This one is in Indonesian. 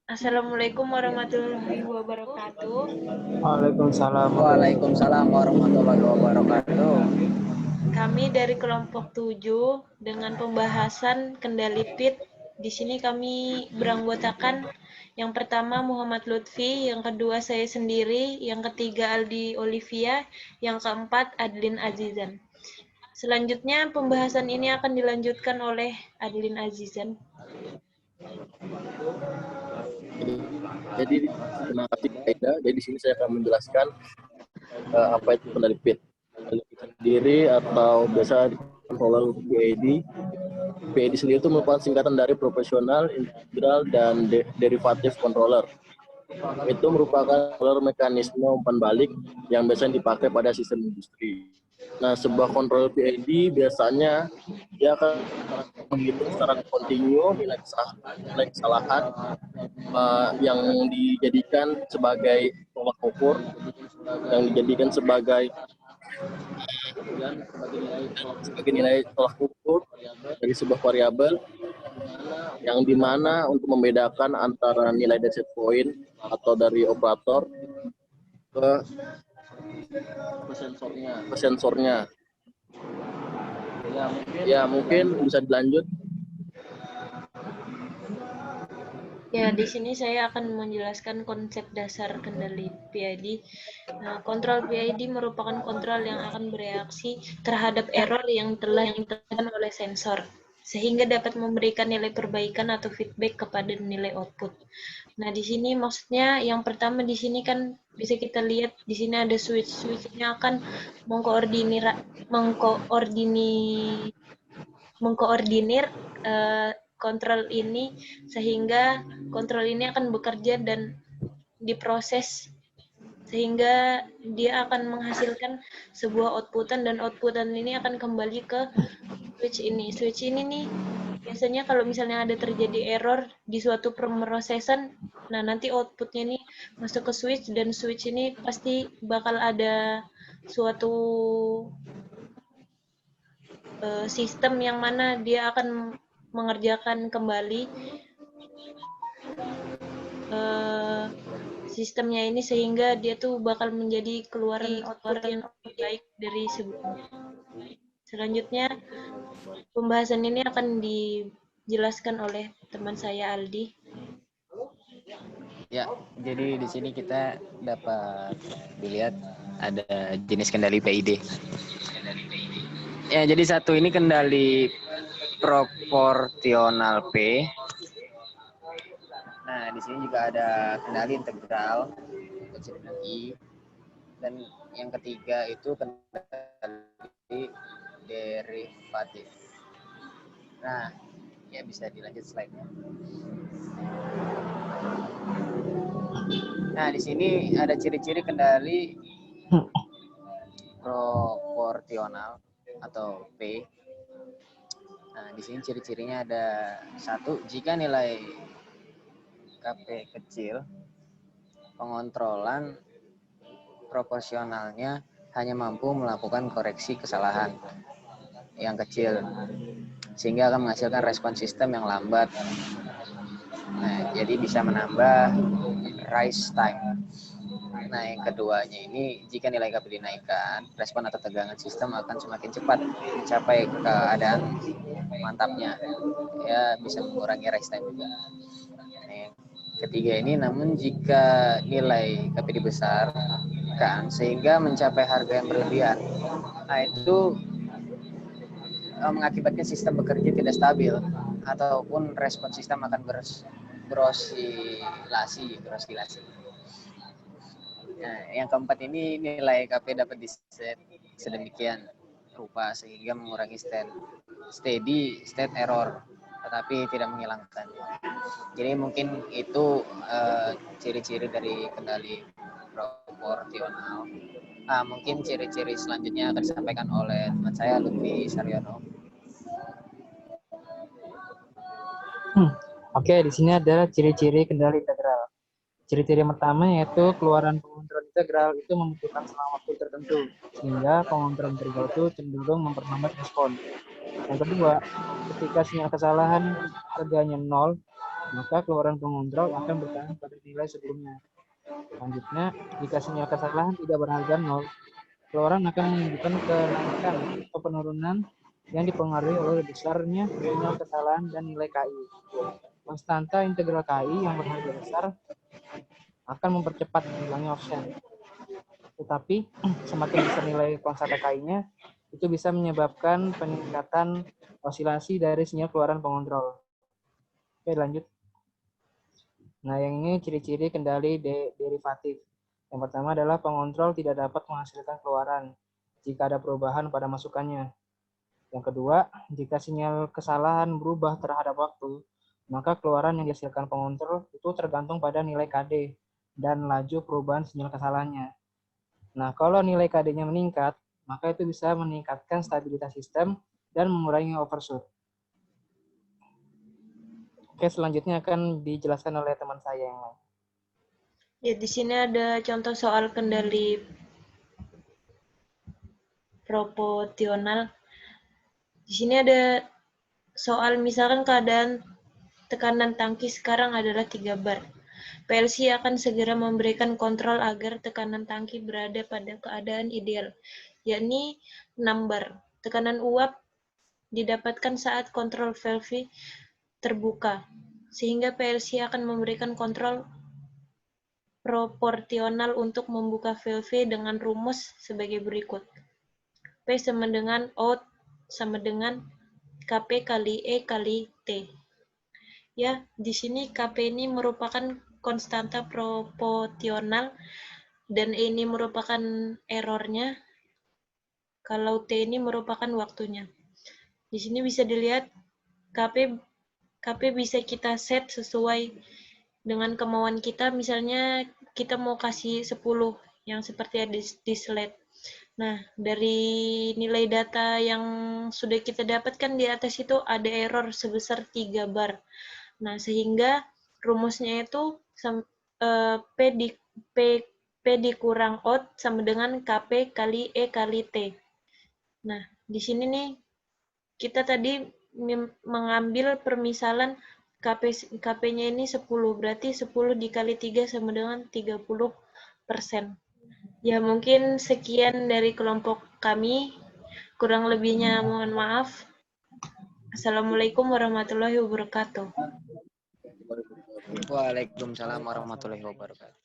Assalamualaikum warahmatullahi wabarakatuh. Waalaikumsalam. Waalaikumsalam warahmatullahi wabarakatuh. Kami dari kelompok 7 dengan pembahasan kendali PIT. Di sini kami beranggotakan yang pertama Muhammad Lutfi, yang kedua saya sendiri, yang ketiga Aldi Olivia, yang keempat Adlin Azizan. Selanjutnya pembahasan ini akan dilanjutkan oleh Adlin Azizan. Jadi terima kasih Aida. Jadi di sini saya akan menjelaskan apa itu kendali PIT. Kendali PIT sendiri atau biasa controller PID. PID sendiri itu merupakan singkatan dari profesional, integral, dan derivatif controller. Itu merupakan mekanisme umpan balik yang biasanya dipakai pada sistem industri. Nah, sebuah kontrol PID biasanya dia akan menghitung secara kontinu nilai kesalahan yang dijadikan sebagai tolak ukur, yang dijadikan sebagai nilai tolak ukur dari sebuah variabel yang dimana untuk membedakan antara nilai dari set point atau dari operator ke sensornya. Ya mungkin bisa dilanjut. Ya, di sini saya akan menjelaskan konsep dasar kendali PID. Nah, kontrol PID merupakan kontrol yang akan bereaksi terhadap error yang telah ditemukan oleh sensor, sehingga dapat memberikan nilai perbaikan atau feedback kepada nilai output. Nah, di sini maksudnya yang pertama di sini kan bisa kita lihat di sini ada switch-nya akan mengkoordinir kontrol ini sehingga kontrol ini akan bekerja dan diproses sehingga dia akan menghasilkan sebuah outputan dan outputan ini akan kembali ke switch ini. Switch ini nih biasanya kalau misalnya ada terjadi error di suatu pemrosesan, nah nanti outputnya ini masuk ke switch dan switch ini pasti bakal ada suatu sistem yang mana dia akan mengerjakan kembali sistemnya ini sehingga dia tuh bakal menjadi keluaran output yang baik dari sebelumnya. Selanjutnya pembahasan ini akan dijelaskan oleh teman saya Aldi. Ya, jadi di sini kita dapat dilihat ada jenis kendali PID. Ya, jadi satu ini kendali proporsional P. Nah, di sini juga ada kendali integral, kecil dengan I. Dan yang ketiga itu kendali derivatif. Nah, ya bisa dilanjut slide-nya. Nah, di sini ada ciri-ciri kendali proporsional atau P. Nah, di sini ciri-cirinya ada satu, jika nilai KP kecil, pengontrolan proporsionalnya hanya mampu melakukan koreksi kesalahan yang kecil, sehingga akan menghasilkan respon sistem yang lambat. Nah, jadi bisa menambah rise time. Nah, yang keduanya ini, jika nilai KP dinaikkan, respon atau tegangan sistem akan semakin cepat mencapai keadaan mantapnya. Ya, bisa mengurangi rise time juga. Nah, yang ketiga ini, namun jika nilai KP dibesarkan sehingga mencapai harga yang berlebihan, nah itu mengakibatkan sistem bekerja tidak stabil ataupun respon sistem akan beroscilasi. Nah, yang keempat ini, nilai KP dapat diset sedemikian rupa sehingga mengurangi steady state error, tetapi tidak menghilangkan. Jadi mungkin itu ciri-ciri dari kendali proporsional. Mungkin ciri-ciri selanjutnya akan disampaikan oleh teman saya Lutfi Saryono. Oke, di sini ada ciri-ciri kendali integral. Ciri-ciri pertama yaitu keluaran pengontrol integral itu membutuhkan selang waktu tertentu, sehingga pengontrol integral itu cenderung memperlambat respon. Yang kedua, ketika sinyal kesalahan harganya 0, maka keluaran pengontrol akan bertahan pada nilai sebelumnya. Selanjutnya, jika sinyal kesalahan tidak berharga 0, keluaran akan menunjukkan kenaikan atau penurunan yang dipengaruhi oleh besarnya sinyal kesalahan dan nilai KI. Konstanta integral KI yang berharga besar akan mempercepat hilangnya option. Tetapi semakin besar nilai konstanta KI-nya, itu bisa menyebabkan peningkatan osilasi dari sinyal keluaran pengontrol. Oke, lanjut. Nah, yang ini ciri-ciri kendali derivatif. Yang pertama adalah pengontrol tidak dapat menghasilkan keluaran jika ada perubahan pada masukannya. Yang kedua, jika sinyal kesalahan berubah terhadap waktu, maka keluaran yang dihasilkan pengontrol itu tergantung pada nilai KD dan laju perubahan sinyal kesalahannya. Nah, kalau nilai KD-nya meningkat, maka itu bisa meningkatkan stabilitas sistem dan mengurangi overshoot. Oke, selanjutnya akan dijelaskan oleh teman saya yang lain. Ya, di sini ada contoh soal kendali proporsional. Di sini ada soal misalkan keadaan tekanan tangki sekarang adalah 3 bar. PLC akan segera memberikan kontrol agar tekanan tangki berada pada keadaan ideal, yakni 6 bar. Tekanan uap didapatkan saat kontrol valve terbuka, sehingga PLC akan memberikan kontrol proporsional untuk membuka valve dengan rumus sebagai berikut. P sama dengan out sama dengan KP kali E kali T. Ya, di sini KP ini merupakan konstanta proporsional dan E ini merupakan errornya, kalau T ini merupakan waktunya. Di sini bisa dilihat KP bisa kita set sesuai dengan kemauan kita, misalnya kita mau kasih 10 yang seperti ada di slide. Nah, dari nilai data yang sudah kita dapatkan di atas itu ada error sebesar 3 bar. Nah, sehingga rumusnya itu P dikurang out sama dengan KP kali E kali T. Nah, di sini nih kita tadi mengambil permisalan KP-nya ini 10, berarti 10 dikali 3 sama dengan 30%. Ya, mungkin sekian dari kelompok kami. Kurang lebihnya mohon maaf. Assalamualaikum warahmatullahi wabarakatuh. Waalaikumsalam warahmatullahi wabarakatuh.